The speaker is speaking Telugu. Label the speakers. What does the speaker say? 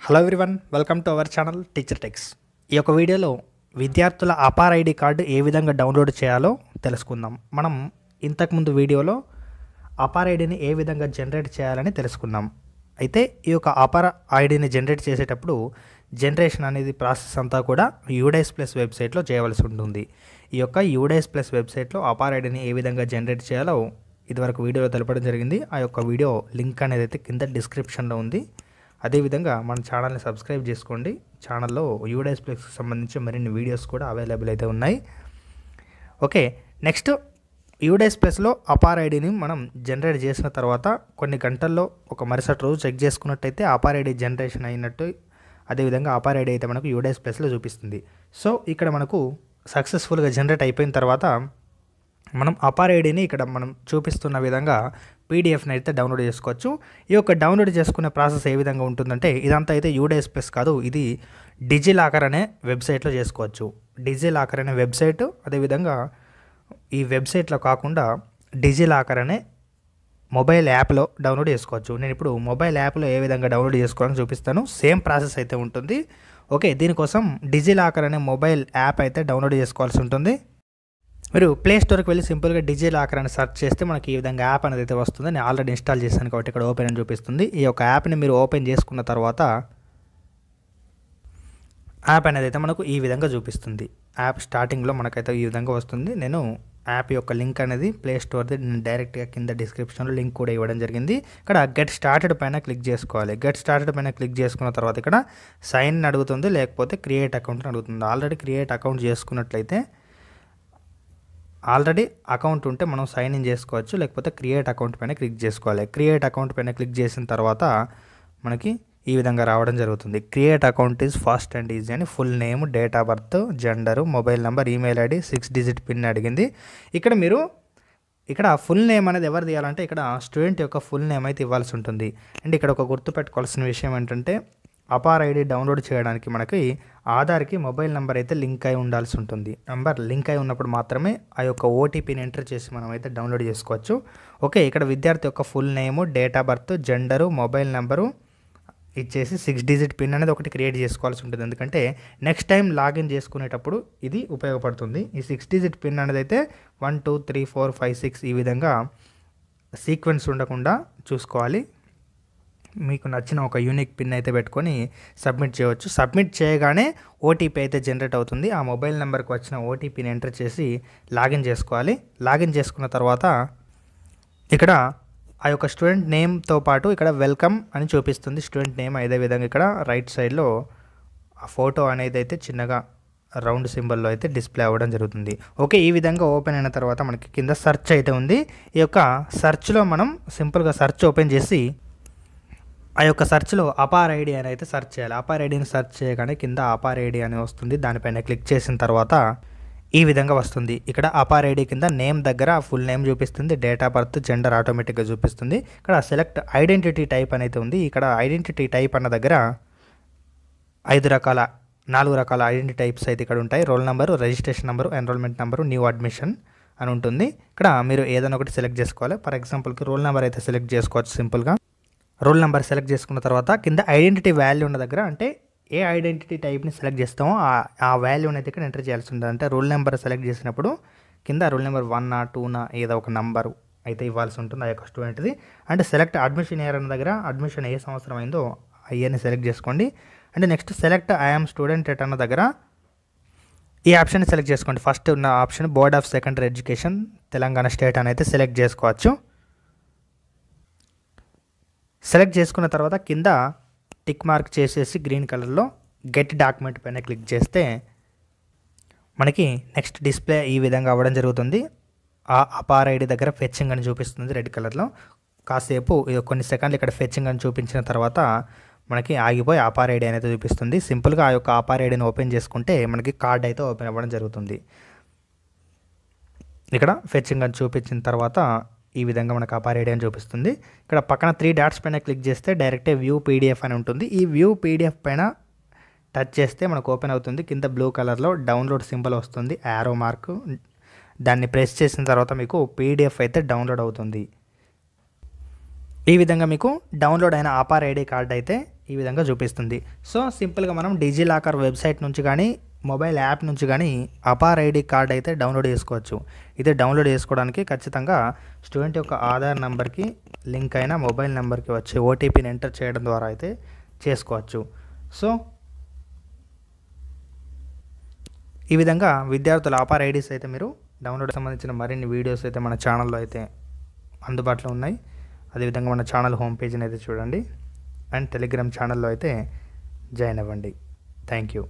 Speaker 1: Hello everyone, welcome to our channel teacher tax. ఈ యొక్క వీడియోలో విద్యార్థుల అపార్ ఐడి కార్డు ఏ విధంగా డౌన్లోడ్ చేయాలో తెలుసుకుందాం. మనం ఇంతకుముందు వీడియోలో అపార్ ఐడిని ఏ విధంగా జనరేట్ చేయాలని తెలుసుకున్నాం. అయితే ఈ యొక్క అపార్ ఐడిని జనరేట్ చేసేటప్పుడు జనరేషన్ అనేది ప్రాసెస్ అంతా కూడా యూడైస్ ప్లస్ వెబ్సైట్లో చేయవలసి ఉంటుంది. ఈ యొక్క యూడైస్ ప్లస్ వెబ్సైట్లో అపార్ ఐడిని ఏ విధంగా జనరేట్ చేయాలో ఇదివరకు వీడియోలో తెలపడం జరిగింది. ఆ యొక్క వీడియో లింక్ అనేది అయితే కింద డిస్క్రిప్షన్లో ఉంది. అదేవిధంగా మన ఛానల్ని సబ్స్క్రైబ్ చేసుకోండి. ఛానల్లో యూడైస్ ప్లస్కి సంబంధించి మరిన్ని వీడియోస్ కూడా అవైలబుల్ అయితే ఉన్నాయి. ఓకే, నెక్స్ట్ యూడైస్ ప్లస్లో అపార్ ఐడిని మనం జనరేట్ చేసిన తర్వాత కొన్ని గంటల్లో ఒక మరుసటి రోజు చెక్ చేసుకున్నట్టయితే అపార్ ఐడి జనరేషన్ అయినట్టు. అదేవిధంగా అపార్ ఐడి అయితే మనకు యూడైస్ ప్లస్లో చూపిస్తుంది. సో ఇక్కడ మనకు సక్సెస్ఫుల్గా జనరేట్ అయిపోయిన తర్వాత మనం అపార్ ఐడిని ఇక్కడ మనం చూపిస్తున్న విధంగా పీడిఎఫ్ని అయితే డౌన్లోడ్ చేసుకోవచ్చు. ఈ యొక్క డౌన్లోడ్ చేసుకునే ప్రాసెస్ ఏ విధంగా ఉంటుందంటే ఇదంతా అయితే యూడైస్ ప్లస్ కాదు, ఇది డిజిలాకర్ అనే వెబ్సైట్లో చేసుకోవచ్చు. డిజిలాకర్ అనే వెబ్సైట్, అదేవిధంగా ఈ వెబ్సైట్లో కాకుండా డిజిలాకర్ అనే మొబైల్ యాప్లో డౌన్లోడ్ చేసుకోవచ్చు. నేను ఇప్పుడు మొబైల్ యాప్లో ఏ విధంగా డౌన్లోడ్ చేసుకోవాలని చూపిస్తాను. సేమ్ ప్రాసెస్ అయితే ఉంటుంది. ఓకే, దీనికోసం డిజిలాకర్ అనే మొబైల్ యాప్ అయితే డౌన్లోడ్ చేసుకోవాల్సి ఉంటుంది. మీరు ప్లే స్టోర్కి వెళ్ళి సింపుల్గా డిజిలాకర్ అని సెర్చ్ చేస్తే మనకి ఈ విధంగా యాప్ అనేది అయితే వస్తుంది. నేను ఆల్రెడీ ఇన్స్టాల్ చేశాను కాబట్టి ఇక్కడ ఓపెన్ అని చూపిస్తుంది. ఈ యొక్క యాప్ని మీరు ఓపెన్ చేసుకున్న తర్వాత యాప్ అనేది అయితే మనకు ఈ విధంగా చూపిస్తుంది. యాప్ స్టార్టింగ్లో మనకైతే ఈ విధంగా వస్తుంది. నేను యాప్ యొక్క లింక్ అనేది ప్లే స్టోర్ది నేను డైరెక్ట్గా కింద డిస్క్రిప్షన్లో లింక్ కూడా ఇవ్వడం జరిగింది. ఇక్కడ గెట్ స్టార్టెడ్ పైన క్లిక్ చేసుకోవాలి. గెట్ స్టార్టెడ్ పైన క్లిక్ చేసుకున్న తర్వాత ఇక్కడ సైన్ అడుగుతుంది, లేకపోతే క్రియేట్ అకౌంట్ అడుగుతుంది. ఆల్రెడీ క్రియేట్ అకౌంట్ చేసుకున్నట్లయితే ఆల్రెడీ అకౌంట్ ఉంటే మనం సైన్ ఇన్ చేసుకోవచ్చు, లేకపోతే క్రియేట్ అకౌంట్ పైన క్లిక్ చేసుకోవాలి. క్రియేట్ అకౌంట్ పైన క్లిక్ చేసిన తర్వాత మనకి ఈ విధంగా రావడం జరుగుతుంది. Create account is fast and easy అని full name, date of birth, gender, mobile number, email ID, 6 digit pin అడిగింది. ఇక్కడ ఫుల్ నేమ్ అనేది ఎవరు తీయాలంటే ఇక్కడ స్టూడెంట్ యొక్క ఫుల్ నేమ్ అయితే ఇవ్వాల్సి ఉంటుంది. అండ్ ఇక్కడ ఒక గుర్తుపెట్టుకోవాల్సిన విషయం ఏంటంటే అపార్ ఐడి డౌన్లోడ్ చేయడానికి మనకి ఆధార్కి మొబైల్ నెంబర్ అయితే లింక్ అయి ఉండాల్సి ఉంటుంది. నెంబర్ లింక్ అయి ఉన్నప్పుడు మాత్రమే ఆ యొక్క ఓటీపీని ఎంటర్ చేసి మనం అయితే డౌన్లోడ్ చేసుకోవచ్చు. ఓకే, ఇక్కడ విద్యార్థి యొక్క full name, date of birth, gender, mobile number ఇచ్చేసి 6 డిజిట్ పిన్ అనేది ఒకటి క్రియేట్ చేసుకోవాల్సి ఉంటుంది. ఎందుకంటే నెక్స్ట్ టైం లాగిన్ చేసుకునేటప్పుడు ఇది ఉపయోగపడుతుంది. ఈ 6 డిజిట్ పిన్ అనేది అయితే 1 2 3 4 5 6 ఈ విధంగా సీక్వెన్స్ ఉండకుండా చూసుకోవాలి. మీకు నచ్చిన ఒక యూనిక్ పిన్ అయితే పెట్టుకొని సబ్మిట్ చేయవచ్చు. సబ్మిట్ చేయగానే ఓటీపీ అయితే జనరేట్ అవుతుంది. ఆ మొబైల్ నెంబర్కి వచ్చిన ఓటీపీని ఎంటర్ చేసి లాగిన్ చేసుకోవాలి. లాగిన్ చేసుకున్న తర్వాత ఇక్కడ ఆ యొక్క స్టూడెంట్ నేమ్తో పాటు ఇక్కడ వెల్కమ్ అని చూపిస్తుంది స్టూడెంట్ నేమ్. అదేవిధంగా ఇక్కడ రైట్ సైడ్లో ఆ ఫోటో అనేది అయితే చిన్నగా రౌండ్ సింబల్లో అయితే డిస్ప్లే అవ్వడం జరుగుతుంది. ఓకే, ఈ విధంగా ఓపెన్ అయిన తర్వాత మనకి కింద సెర్చ్ అయితే ఉంది. ఈ యొక్క సెర్చ్లో మనం సింపుల్గా సెర్చ్ ఓపెన్ చేసి ఆ యొక్క సెర్చ్లో అపార్ ఐడి అని అయితే సెర్చ్ చేయాలి. అపార్ ఐడిని సెర్చ్ చేయగానే కింద అపార్ ఐడి అని వస్తుంది. దానిపైన క్లిక్ చేసిన తర్వాత ఈ విధంగా వస్తుంది. ఇక్కడ అపార్ ఐడి కింద నేమ్ దగ్గర ఫుల్ నేమ్ చూపిస్తుంది, డేట్ ఆఫ్ బర్త్, జెండర్ ఆటోమేటిక్గా చూపిస్తుంది. ఇక్కడ సెలెక్ట్ ఐడెంటిటీ టైప్ అనేది ఉంది. ఇక్కడ ఐడెంటిటీ టైప్ అన్న దగ్గర 4 రకాల ఐడెంటిటీ టైప్స్ అయితే ఇక్కడ ఉంటాయి. Roll number, registration number, enrolment number, new admission అని ఉంటుంది. ఇక్కడ మీరు ఏదైనా ఒకటి సెలెక్ట్ చేసుకోవాలి. ఫర్ ఎగ్జాంపుల్కి రోల్ నెంబర్ అయితే సెలెక్ట్ చేసుకోవచ్చు. సింపుల్గా రోల్ నెంబర్ సెలెక్ట్ చేసుకున్న తర్వాత కింద ఐడెంటిటీ వాల్యూ ఉన్న దగ్గర అంటే ఏ ఐడెంటిటీ టైప్ని సెలెక్ట్ చేస్తామో ఆ వాల్యూని అయితే ఇక్కడ ఎంటర్ చేయాల్సి ఉంటుంది. అంటే రోల్ నెంబర్ సెలెక్ట్ చేసినప్పుడు కింద రోల్ నెంబర్ 1 2 ఏదో ఒక నంబరు అయితే ఇవ్వాల్సి ఉంటుంది ఆ యొక్క స్టూడెంట్ది. అంటే సెలెక్ట్ అడ్మిషన్ ఇయర్ అన్న దగ్గర అడ్మిషన్ ఏ సంవత్సరం అయిందో ఆ ఇయర్ని సెలెక్ట్ చేసుకోండి. అంటే next select I'm student at అన్న దగ్గర ఈ ఆప్షన్ని సెలెక్ట్ చేసుకోండి. ఫస్ట్ ఉన్న option board of secondary education Telangana state అని అయితే సెలెక్ట్ చేసుకోవచ్చు. సెలెక్ట్ చేసుకున్న తర్వాత కింద టిక్ మార్క్ చేసేసి గ్రీన్ కలర్లో గెట్ డాక్యుమెంట్ పైన క్లిక్ చేస్తే మనకి నెక్స్ట్ డిస్ప్లే ఈ విధంగా అవ్వడం జరుగుతుంది. ఆ అపార్ ఐడి దగ్గర ఫెచ్చింగ్ అని చూపిస్తుంది రెడ్ కలర్లో. కాసేపు కొన్ని సెకండ్లు ఇక్కడ ఫెచ్చింగ్ అని చూపించిన తర్వాత మనకి ఆగిపోయి అపార్ ఐడి అనేది చూపిస్తుంది. సింపుల్గా ఆ యొక్క అపార్ ఐడిని ఓపెన్ చేసుకుంటే మనకి కార్డ్ అయితే ఓపెన్ అవ్వడం జరుగుతుంది. ఇక్కడ ఫెచ్చింగ్ అని చూపించిన తర్వాత ఈ విధంగా మనకు అపార్ ఐడి అని చూపిస్తుంది. ఇక్కడ పక్కన 3 డాట్స్ పైన క్లిక్ చేస్తే డైరెక్టే వ్యూ పీడిఎఫ్ అని ఉంటుంది. ఈ వ్యూ పీడిఎఫ్ పైన టచ్ చేస్తే మనకు ఓపెన్ అవుతుంది. కింద బ్లూ కలర్లో డౌన్లోడ్ సింబల్ వస్తుంది, యారో మార్క్. దాన్ని ప్రెస్ చేసిన తర్వాత మీకు పీడిఎఫ్ అయితే డౌన్లోడ్ అవుతుంది. ఈ విధంగా మీకు డౌన్లోడ్ అయిన అపార్ ఐడి కార్డ్ అయితే ఈ విధంగా చూపిస్తుంది. సో సింపుల్గా మనం డిజిలాకర్ వెబ్సైట్ నుంచి కానీ మొబైల్ యాప్ నుంచి కానీ అపార్ ఐడి కార్డ్ అయితే డౌన్లోడ్ చేసుకోవచ్చు. ఇది డౌన్లోడ్ చేసుకోవడానికి ఖచ్చితంగా స్టూడెంట్ యొక్క ఆధార్ నెంబర్కి లింక్ అయిన మొబైల్ నెంబర్కి వచ్చే ఓటీపీని ఎంటర్ చేయడం ద్వారా అయితే చేసుకోవచ్చు. సో ఈ విధంగా విద్యార్థుల అపార్ ఐడీస్ అయితే మీరు డౌన్లోడ్ సంబంధించిన మరిన్ని వీడియోస్ అయితే మన ఛానల్లో అయితే అందుబాటులో ఉన్నాయి. అదేవిధంగా మన ఛానల్ హోమ్ పేజీని అయితే చూడండి అండ్ టెలిగ్రామ్ ఛానల్లో అయితే జాయిన్ అవ్వండి. Thank you.